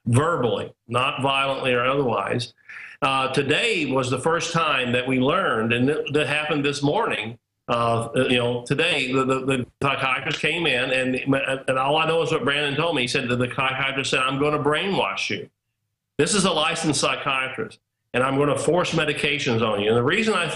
verbally, not violently or otherwise. Today was the first time that we learned, and that happened this morning. Today the psychiatrist came in, and all I know is what Brandon told me. He said that the psychiatrist said, "I'm going to brainwash you. This is a licensed psychiatrist, and I'm going to force medications on you." And the reason I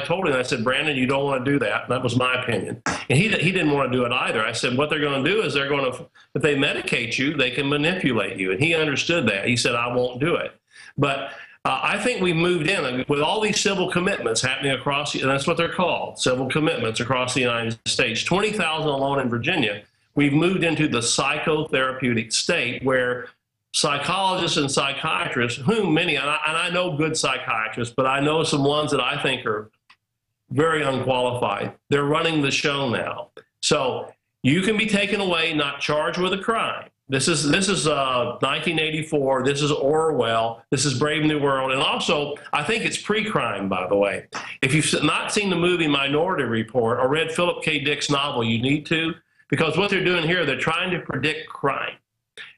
told him, I said, "Brandon, you don't want to do that." That was my opinion. And he didn't want to do it either. I said, what they're going to do is they're going to, if they medicate you, they can manipulate you. And he understood that. He said, "I won't do it." But I think we moved in with all these civil commitments happening across, and that's what they're called, civil commitments across the United States, 20,000 alone in Virginia. We've moved into the psychotherapeutic state where psychologists and psychiatrists, whom many, and I know good psychiatrists, but I know some ones that I think are very unqualified. They're running the show now. So you can be taken away, not charged with a crime. This is 1984. This is Orwell. This is Brave New World. And also, I think it's pre-crime, by the way. If you've not seen the movie Minority Report or read Philip K. Dick's novel, you need to, because what they're doing here, they're trying to predict crime.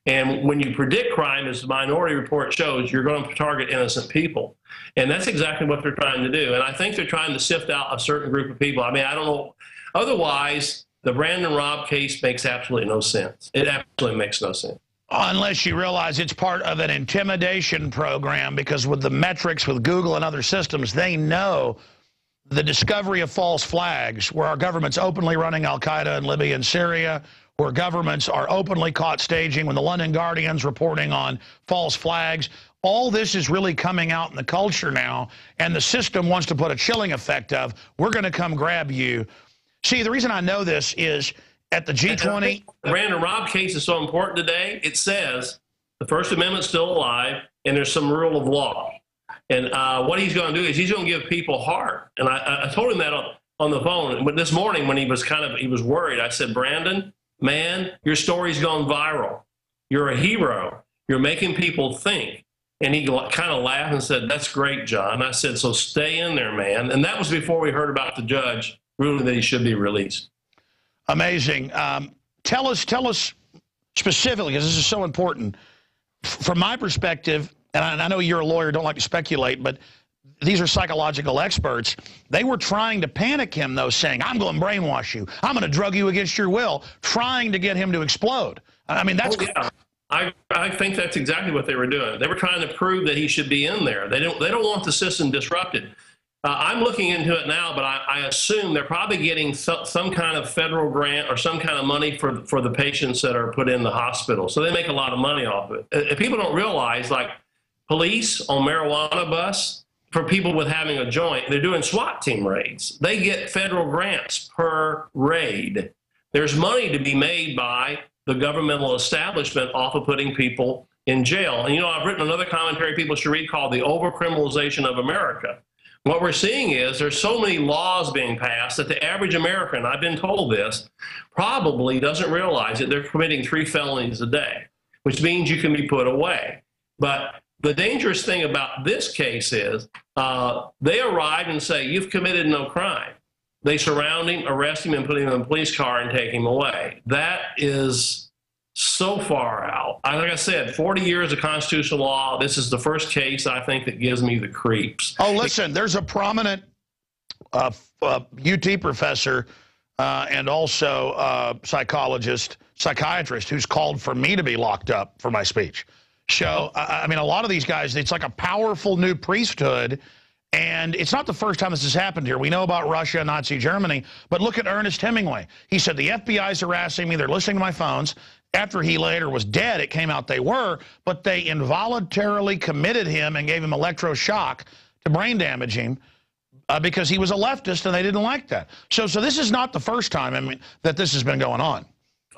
And when you predict crime, as the Minority Report shows, you're going to target innocent people. And that's exactly what they're trying to do. And I think they're trying to sift out a certain group of people. I mean, I don't know. Otherwise, the Brandon Robb case makes absolutely no sense. It absolutely makes no sense. Unless you realize it's part of an intimidation program, because with the metrics with Google and other systems, they know the discovery of false flags, where our government's openly running al-Qaeda in Libya and Syria, where governments are openly caught staging, when the London Guardian's reporting on false flags. All this is really coming out in the culture now, and the system wants to put a chilling effect of, we're going to come grab you. See, the reason I know this is at the G20. The Brandon Robb case is so important today. It says the First Amendment's still alive, and there's some rule of law. And what he's going to do is he's going to give people heart. And I told him that on the phone. But this morning when he was worried, I said, "Brandon, man, your story's gone viral. You're a hero. You're making people think." And he kind of laughed and said, "That's great, John." I said, "So stay in there, man." And that was before we heard about the judge ruling that he should be released. Amazing. Tell us specifically, because this is so important. From my perspective, and I know you're a lawyer, don't like to speculate, but these are psychological experts. They were trying to panic him, though, saying, "I'm going to brainwash you. I'm going to drug you against your will," trying to get him to explode. I mean, that's... Oh, yeah. I think that's exactly what they were doing. They were trying to prove that he should be in there. They don't want the system disrupted. I'm looking into it now, but I assume they're probably getting some kind of federal grant or some kind of money for the patients that are put in the hospital. So they make a lot of money off of it. People don't realize, like police on marijuana bus, for people with having a joint, they're doing SWAT team raids. They get federal grants per raid. There's money to be made by the governmental establishment off of putting people in jail. And, you know, I've written another commentary people should read called The Overcriminalization of America. What we're seeing is there's so many laws being passed that the average American, I've been told this, probably doesn't realize that they're committing 3 felonies a day, which means you can be put away. But the dangerous thing about this case is they arrive and say, "You've committed no crime." They surround him, arrest him, and put him in a police car and take him away. That is so far out. Like I said, 40 years of constitutional law. This is the first case, I think, that gives me the creeps. Oh, listen, there's a prominent UT professor and also psychiatrist who's called for me to be locked up for my speech. So, I mean, a lot of these guys, it's like a powerful new priesthood. And it's not the first time this has happened here. We know about Russia, Nazi Germany, but look at Ernest Hemingway. He said, "The FBI's harassing me. They're listening to my phones." After he later was dead, it came out they were, but they involuntarily committed him and gave him electroshock to brain damage him because he was a leftist and they didn't like that. So this is not the first time, I mean, that this has been going on.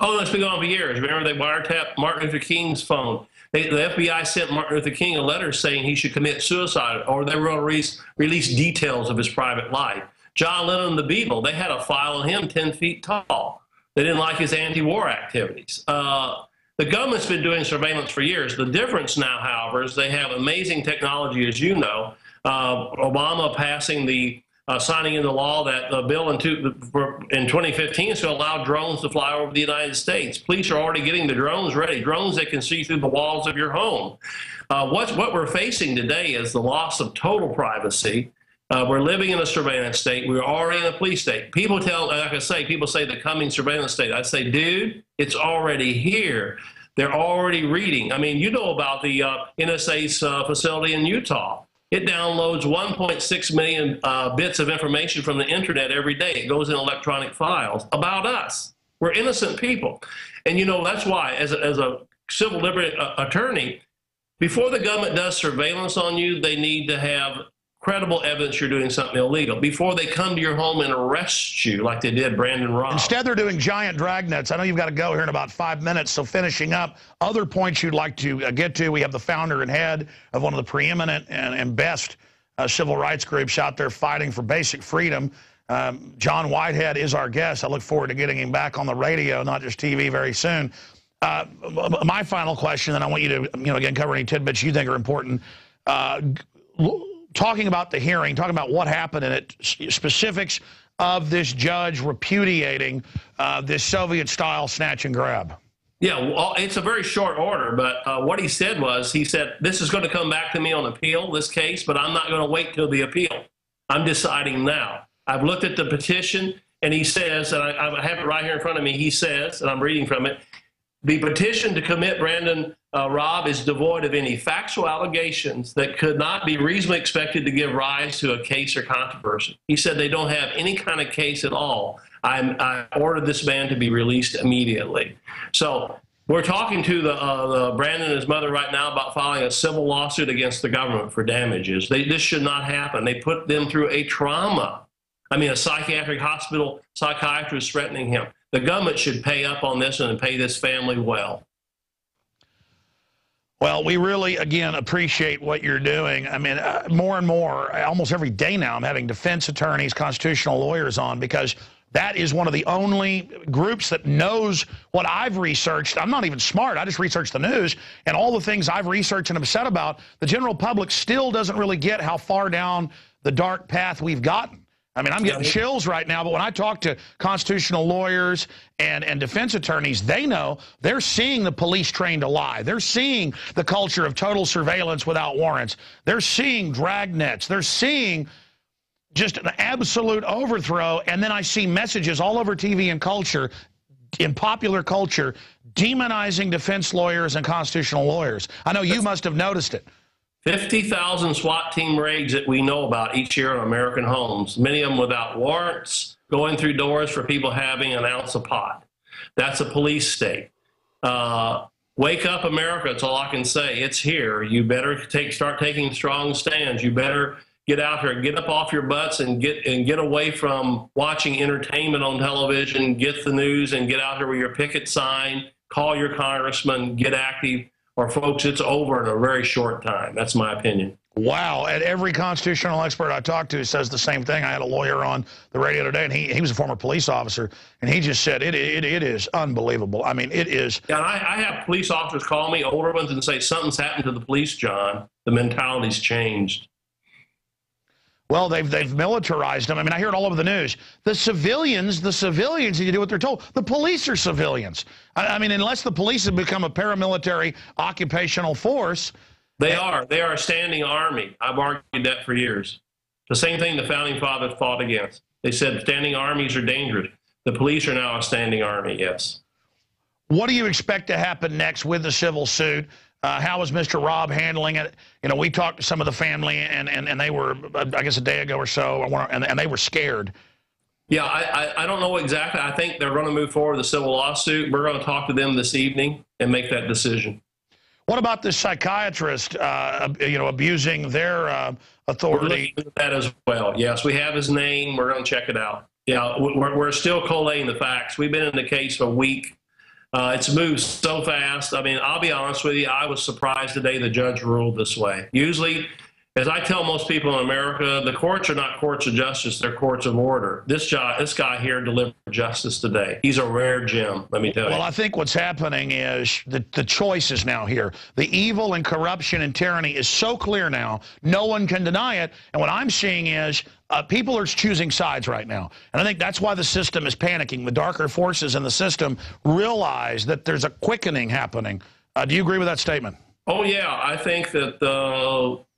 Oh, that's been going on for years. Remember, they wiretapped Martin Luther King's phone. The FBI sent Martin Luther King a letter saying he should commit suicide, or they were going to release details of his private life. John Lennon, the Beatle, they had a file on him 10 feet tall. They didn't like his anti-war activities. The government's been doing surveillance for years. The difference now, however, is they have amazing technology, as you know. Obama passing the signing into law that the bill in 2015 is going to allow drones to fly over the United States. Police are already getting the drones ready, drones that can see through the walls of your home. What we're facing today is the loss of total privacy. We're living in a surveillance state. We're already in a police state. People like I say, people say the coming surveillance state. I say, dude, it's already here. They're already reading. I mean, you know about the NSA's facility in Utah. It downloads 1.6 million bits of information from the internet every day. It goes in electronic files about us. We're innocent people. And, you know, that's why, as a civil liberty attorney, before the government does surveillance on you, they need to have credible evidence you're doing something illegal before they come to your home and arrest you like they did Brandon Robb. Instead, they're doing giant dragnets. I know you've got to go here in about 5 minutes, so finishing up, other points you'd like to get to. We have the founder and head of one of the preeminent and best civil rights groups out there fighting for basic freedom. John Whitehead is our guest. I look forward to getting him back on the radio, not just TV, very soon. My final question, and I want you to, again, cover any tidbits you think are important. Talking about the hearing, talking about what happened in it, specifics of this judge repudiating this Soviet-style snatch and grab. Yeah, well, it's a very short order, but what he said was, he said, this is going to come back to me on appeal, this case, but I'm not going to wait till the appeal. I'm deciding now. I've looked at the petition, and he says, and I have it right here in front of me, he says, and I'm reading from it, the petition to commit Brandon Robb is devoid of any factual allegations that could not be reasonably expected to give rise to a case or controversy. He said they don't have any kind of case at all. I ordered this man to be released immediately. So we're talking to the Brandon and his mother right now about filing a civil lawsuit against the government for damages. This should not happen. They put them through a trauma. I mean, a psychiatric hospital psychiatrist threatening him. The government should pay up on this and pay this family well. Well, we really, again, appreciate what you're doing. I mean, more and more, almost every day now, I'm having defense attorneys, constitutional lawyers on, because that is one of the only groups that knows what I've researched. I'm not even smart. I just researched the news, and all the things I've researched and upset about, the general public still doesn't really get how far down the dark path we've gotten. I mean, I'm getting chills right now, but when I talk to constitutional lawyers and defense attorneys, they know they're seeing the police trained to lie. They're seeing the culture of total surveillance without warrants. They're seeing dragnets. They're seeing just an absolute overthrow. And then I see messages all over TV and culture, in popular culture, demonizing defense lawyers and constitutional lawyers. I know you must have noticed it. 50,000 SWAT team raids that we know about each year in American homes, many of them without warrants, going through doors for people having an ounce of pot. That's a police state. Wake up, America. That's all I can say. It's here. You better start taking strong stands. You better get out here, get up off your butts and get away from watching entertainment on television, get the news and get out here with your picket sign, call your congressman, get active. Or, folks, it's over in a very short time. That's my opinion. Wow. And every constitutional expert I talked to says the same thing. I had a lawyer on the radio today, and he was a former police officer, and he just said it is unbelievable. I mean, it is. Yeah, and I have police officers call me, older ones, and say, something's happened to the police, John. The mentality's changed. Well, they've militarized them. I mean, I hear it all over the news. The civilians need to do what they're told. The police are civilians. I mean, unless the police have become a paramilitary occupational force. They are a standing army. I've argued that for years. The same thing the founding fathers fought against. They said standing armies are dangerous. The police are now a standing army, yes. What do you expect to happen next with the civil suit? How is Mr. Robb handling it? You know, we talked to some of the family, and they were, I guess, a day ago or so, and they were scared. Yeah, I don't know exactly. I think they're going to move forward with the civil lawsuit. We're going to talk to them this evening and make that decision. What about this psychiatrist, abusing their authority? We're looking at that as well. Yes, we have his name. We're going to check it out. Yeah, we're still collating the facts. We've been in the case for a week. It's moved so fast. I mean, I'll be honest with you. I was surprised today the judge ruled this way. Usually, As I tell most people in America, the courts are not courts of justice, they're courts of order. This guy here delivered justice today. He's a rare gem, let me tell you. Well, I think what's happening is the choice is now here. The evil and corruption and tyranny is so clear now, no one can deny it. And what I'm seeing is people are choosing sides right now. And I think that's why the system is panicking. The darker forces in the system realize that there's a quickening happening. Do you agree with that statement? Oh, yeah, I think that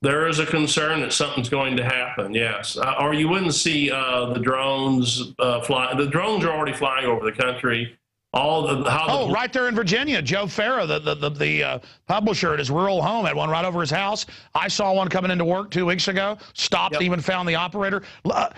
there is a concern that something's going to happen, yes. Or you wouldn't see the drones fly. The drones are already flying over the country. Right there in Virginia. Joe Farah, the publisher at his rural home, had one right over his house. I saw one coming into work 2 weeks ago, stopped, even found the operator.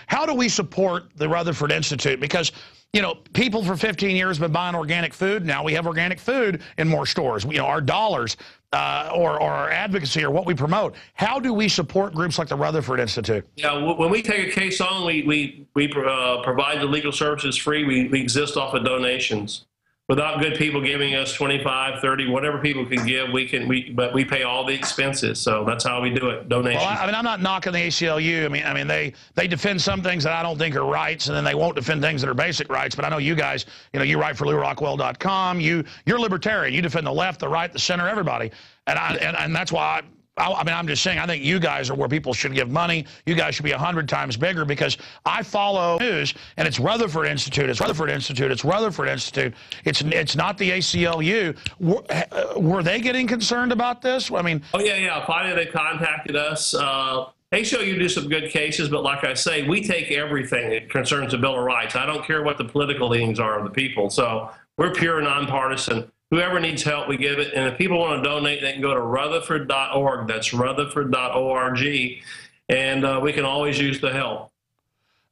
How do we support the Rutherford Institute? Because, you know, people for 15 years have been buying organic food. Now we have organic food in more stores. You know, our dollars or our advocacy or what we promote. How do we support groups like the Rutherford Institute? Yeah, when we take a case on, we provide the legal services free. We exist off of donations. Without good people giving us 25, 30, whatever people can give, but we pay all the expenses. So that's how we do it, donations. Well, I mean, I'm not knocking the ACLU. I mean, they defend some things that I don't think are rights, and then they won't defend things that are basic rights. But I know you guys, you know, you write for LouRockwell.com. You're libertarian. You defend the left, the right, the center, everybody. And that's why I mean, I'm just saying, I think you guys are where people should give money. You guys should be 100 times bigger, because I follow news, and it's Rutherford Institute, it's Rutherford Institute, it's Rutherford Institute. It's not the ACLU. Were they getting concerned about this? I mean, oh yeah. Finally, they contacted us. ACLU do some good cases, but like I say, we take everything that concerns the Bill of Rights. I don't care what the political leanings are of the people. So we're pure nonpartisan. Whoever needs help, we give it. And if people want to donate, they can go to Rutherford.org. That's Rutherford.org. And we can always use the help.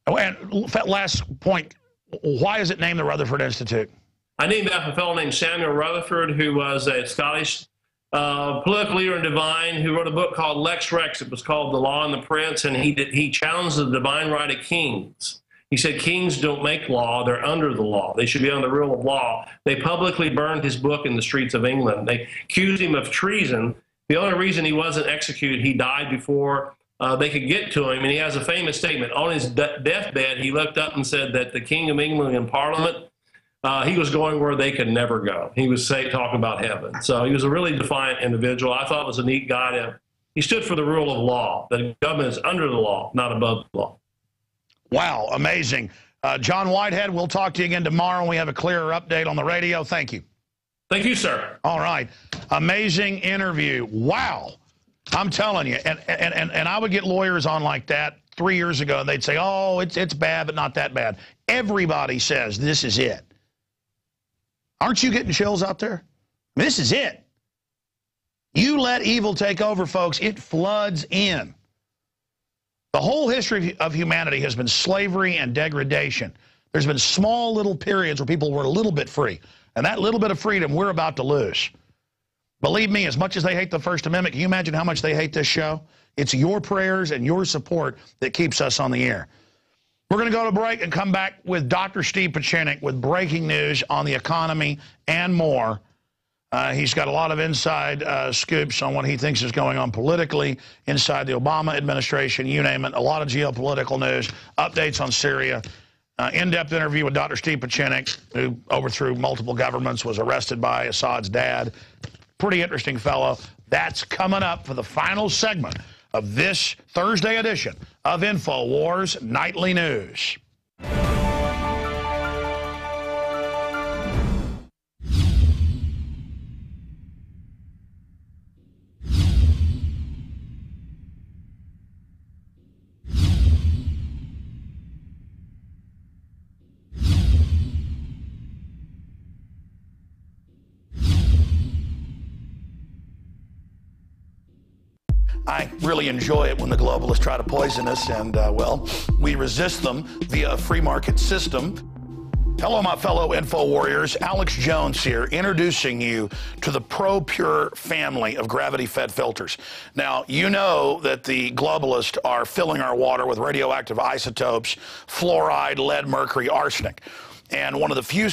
Oh, and last point, why is it named the Rutherford Institute? I named after a fellow named Samuel Rutherford, who was a Scottish political leader and divine, who wrote a book called Lex Rex. It was called The Law and the Prince, and he challenged the divine right of kings. He said kings don't make law, they're under the law. They should be under the rule of law. They publicly burned his book in the streets of England. They accused him of treason. The only reason he wasn't executed, he died before they could get to him. And he has a famous statement. On his deathbed, he looked up and said that the King of England in Parliament, he was going where they could never go. He was talking about heaven. So he was a really defiant individual. I thought it was a neat guy. He stood for the rule of law. The government is under the law, not above the law. Wow, amazing. John Whitehead, we'll talk to you again tomorrow when we have a clearer update on the radio. Thank you. Thank you, sir. All right. Amazing interview. Wow. I'm telling you. And I would get lawyers on like that 3 years ago, and they'd say, oh, it's bad, but not that bad. Everybody says this is it. Aren't you getting chills out there? This is it. You let evil take over, folks. It floods in. The whole history of humanity has been slavery and degradation. There's been small little periods where people were a little bit free. And that little bit of freedom we're about to lose. Believe me, as much as they hate the First Amendment, can you imagine how much they hate this show? It's your prayers and your support that keeps us on the air. We're going to go to break and come back with Dr. Steve Pieczenik with breaking news on the economy and more. He's got a lot of inside scoops on what he thinks is going on politically inside the Obama administration, you name it, a lot of geopolitical news, updates on Syria, in-depth interview with Dr. Steve Pieczenik, who overthrew multiple governments, was arrested by Assad's dad. Pretty interesting fellow. That's coming up for the final segment of this Thursday edition of InfoWars Nightly News. I really enjoy it when the globalists try to poison us, and, well, we resist them via a free market system. Hello, my fellow Info Warriors. Alex Jones here, introducing you to the ProPure family of gravity-fed filters. Now, you know that the globalists are filling our water with radioactive isotopes, fluoride, lead, mercury, arsenic. And one of the few